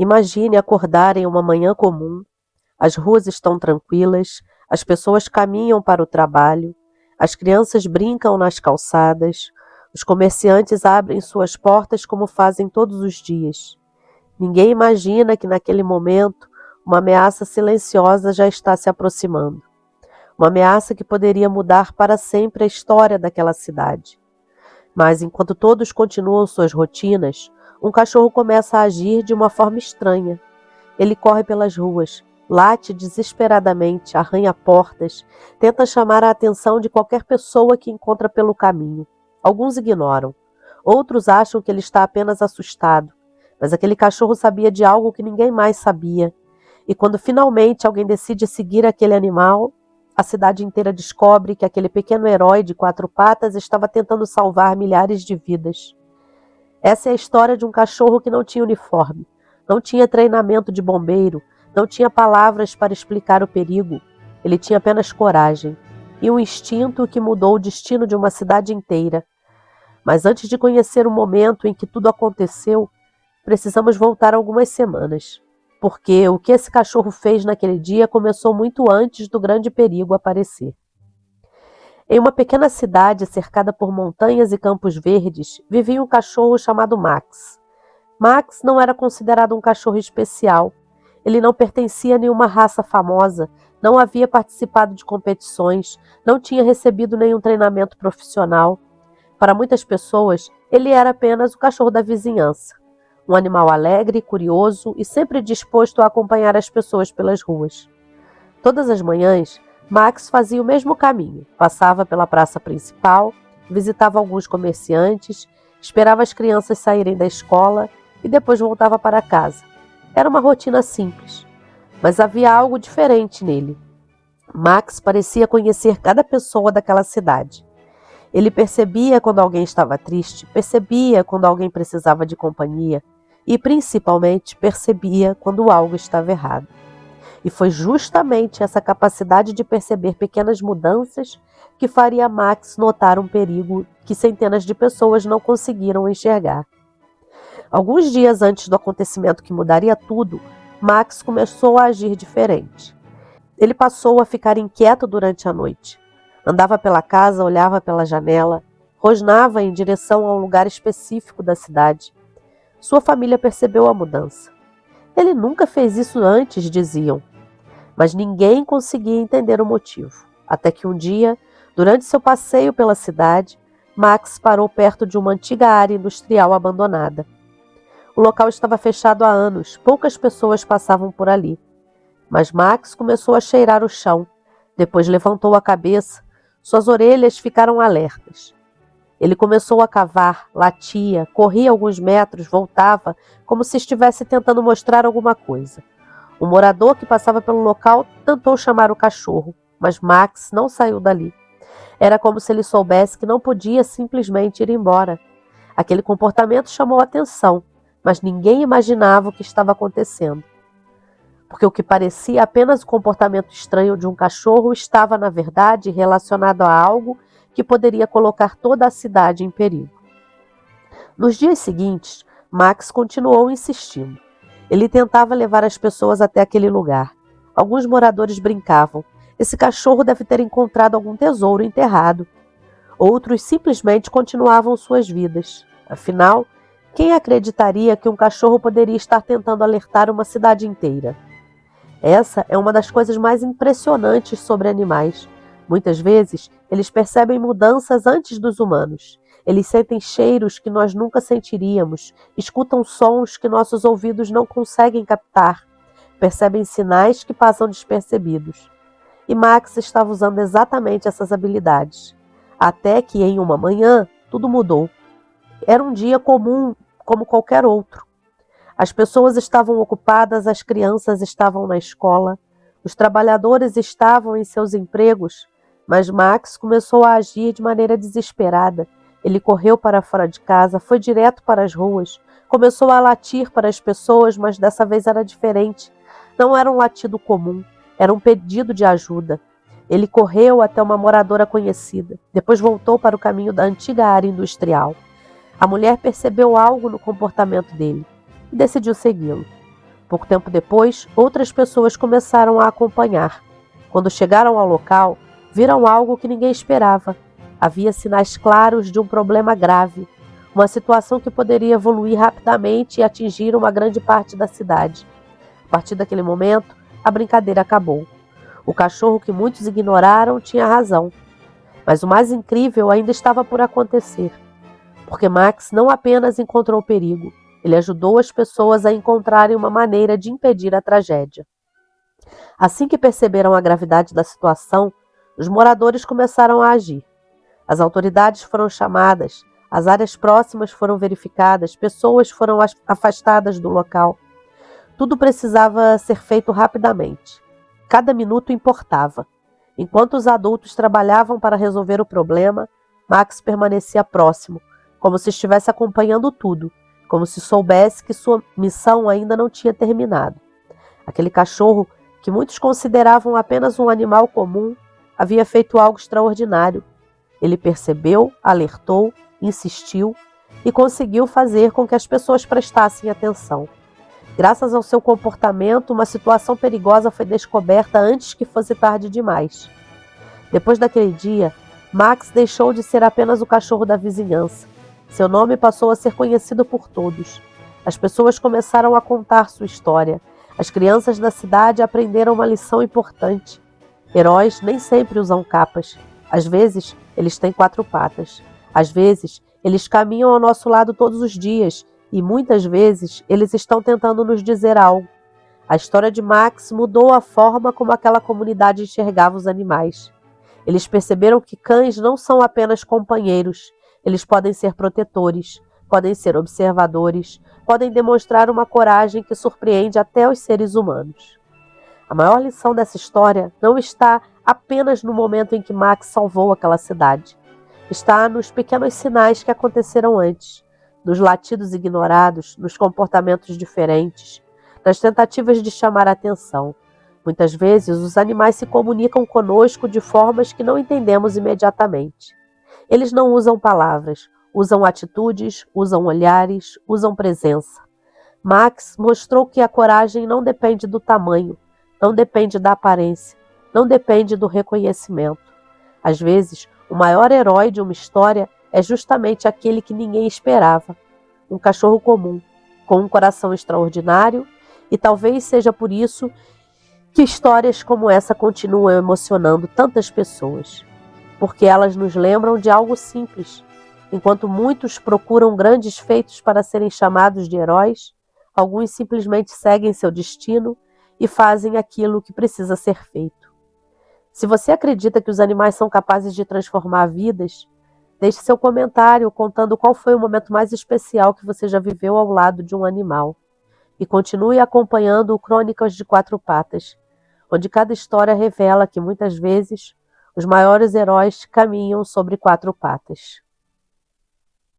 Imagine acordar em uma manhã comum, as ruas estão tranquilas, as pessoas caminham para o trabalho, as crianças brincam nas calçadas, os comerciantes abrem suas portas como fazem todos os dias. Ninguém imagina que naquele momento uma ameaça silenciosa já está se aproximando. Uma ameaça que poderia mudar para sempre a história daquela cidade. Mas enquanto todos continuam suas rotinas, um cachorro começa a agir de uma forma estranha. Ele corre pelas ruas, late desesperadamente, arranha portas, tenta chamar a atenção de qualquer pessoa que encontra pelo caminho. Alguns ignoram. Outros acham que ele está apenas assustado. Mas aquele cachorro sabia de algo que ninguém mais sabia. E quando finalmente alguém decide seguir aquele animal, a cidade inteira descobre que aquele pequeno herói de 4 patas estava tentando salvar milhares de vidas. Essa é a história de um cachorro que não tinha uniforme, não tinha treinamento de bombeiro, não tinha palavras para explicar o perigo. Ele tinha apenas coragem e um instinto que mudou o destino de uma cidade inteira. Mas antes de conhecer o momento em que tudo aconteceu, precisamos voltar algumas semanas, porque o que esse cachorro fez naquele dia começou muito antes do grande perigo aparecer. Em uma pequena cidade cercada por montanhas e campos verdes, vivia um cachorro chamado Max. Max não era considerado um cachorro especial. Ele não pertencia a nenhuma raça famosa, não havia participado de competições, não tinha recebido nenhum treinamento profissional. Para muitas pessoas, ele era apenas o cachorro da vizinhança. Um animal alegre, curioso e sempre disposto a acompanhar as pessoas pelas ruas. Todas as manhãs, Max fazia o mesmo caminho. Passava pela praça principal, visitava alguns comerciantes, esperava as crianças saírem da escola e depois voltava para casa. Era uma rotina simples, mas havia algo diferente nele. Max parecia conhecer cada pessoa daquela cidade. Ele percebia quando alguém estava triste, percebia quando alguém precisava de companhia e, principalmente, percebia quando algo estava errado. E foi justamente essa capacidade de perceber pequenas mudanças que faria Max notar um perigo que centenas de pessoas não conseguiram enxergar. Alguns dias antes do acontecimento que mudaria tudo, Max começou a agir diferente. Ele passou a ficar inquieto durante a noite. Andava pela casa, olhava pela janela, rosnava em direção a um lugar específico da cidade. Sua família percebeu a mudança. Ele nunca fez isso antes, diziam. Mas ninguém conseguia entender o motivo. Até que um dia, durante seu passeio pela cidade, Max parou perto de uma antiga área industrial abandonada. O local estava fechado há anos, poucas pessoas passavam por ali. Mas Max começou a cheirar o chão. Depois levantou a cabeça. Suas orelhas ficaram alertas. Ele começou a cavar, latia, corria alguns metros, voltava, como se estivesse tentando mostrar alguma coisa. Um morador que passava pelo local tentou chamar o cachorro, mas Max não saiu dali. Era como se ele soubesse que não podia simplesmente ir embora. Aquele comportamento chamou a atenção, mas ninguém imaginava o que estava acontecendo. Porque o que parecia apenas o comportamento estranho de um cachorro estava, na verdade, relacionado a algo que poderia colocar toda a cidade em perigo. Nos dias seguintes, Max continuou insistindo. Ele tentava levar as pessoas até aquele lugar. Alguns moradores brincavam. Esse cachorro deve ter encontrado algum tesouro enterrado. Outros simplesmente continuavam suas vidas. Afinal, quem acreditaria que um cachorro poderia estar tentando alertar uma cidade inteira? Essa é uma das coisas mais impressionantes sobre animais. Muitas vezes, eles percebem mudanças antes dos humanos. Eles sentem cheiros que nós nunca sentiríamos, escutam sons que nossos ouvidos não conseguem captar, percebem sinais que passam despercebidos. E Max estava usando exatamente essas habilidades. Até que, em uma manhã, tudo mudou. Era um dia comum, como qualquer outro. As pessoas estavam ocupadas, as crianças estavam na escola, os trabalhadores estavam em seus empregos, mas Max começou a agir de maneira desesperada. Ele correu para fora de casa, foi direto para as ruas, começou a latir para as pessoas, mas dessa vez era diferente. Não era um latido comum, era um pedido de ajuda. Ele correu até uma moradora conhecida, depois voltou para o caminho da antiga área industrial. A mulher percebeu algo no comportamento dele e decidiu segui-lo. Pouco tempo depois, outras pessoas começaram a acompanhar. Quando chegaram ao local, viram algo que ninguém esperava. Havia sinais claros de um problema grave, uma situação que poderia evoluir rapidamente e atingir uma grande parte da cidade. A partir daquele momento, a brincadeira acabou. O cachorro que muitos ignoraram tinha razão. Mas o mais incrível ainda estava por acontecer, porque Max não apenas encontrou o perigo, ele ajudou as pessoas a encontrarem uma maneira de impedir a tragédia. Assim que perceberam a gravidade da situação, os moradores começaram a agir. As autoridades foram chamadas, as áreas próximas foram verificadas, pessoas foram afastadas do local. Tudo precisava ser feito rapidamente. Cada minuto importava. Enquanto os adultos trabalhavam para resolver o problema, Max permanecia próximo, como se estivesse acompanhando tudo, como se soubesse que sua missão ainda não tinha terminado. Aquele cachorro, que muitos consideravam apenas um animal comum, havia feito algo extraordinário. Ele percebeu, alertou, insistiu e conseguiu fazer com que as pessoas prestassem atenção. Graças ao seu comportamento, uma situação perigosa foi descoberta antes que fosse tarde demais. Depois daquele dia, Max deixou de ser apenas o cachorro da vizinhança. Seu nome passou a ser conhecido por todos. As pessoas começaram a contar sua história. As crianças da cidade aprenderam uma lição importante. Heróis nem sempre usam capas. Às vezes, eles têm 4 patas. Às vezes, eles caminham ao nosso lado todos os dias. E muitas vezes eles estão tentando nos dizer algo. A história de Max mudou a forma como aquela comunidade enxergava os animais. Eles perceberam que cães não são apenas companheiros, eles podem ser protetores, podem ser observadores, podem demonstrar uma coragem que surpreende até os seres humanos. A maior lição dessa história não está apenas no momento em que Max salvou aquela cidade. Está nos pequenos sinais que aconteceram antes. Nos latidos ignorados, nos comportamentos diferentes, nas tentativas de chamar a atenção. Muitas vezes, os animais se comunicam conosco de formas que não entendemos imediatamente. Eles não usam palavras, usam atitudes, usam olhares, usam presença. Max mostrou que a coragem não depende do tamanho, não depende da aparência, não depende do reconhecimento. Às vezes, o maior herói de uma história é justamente aquele que ninguém esperava. Um cachorro comum, com um coração extraordinário, e talvez seja por isso que histórias como essa continuam emocionando tantas pessoas. Porque elas nos lembram de algo simples. Enquanto muitos procuram grandes feitos para serem chamados de heróis, alguns simplesmente seguem seu destino e fazem aquilo que precisa ser feito. Se você acredita que os animais são capazes de transformar vidas, deixe seu comentário contando qual foi o momento mais especial que você já viveu ao lado de um animal. E continue acompanhando o Crônicas de 4 Patas, onde cada história revela que muitas vezes os maiores heróis caminham sobre 4 patas.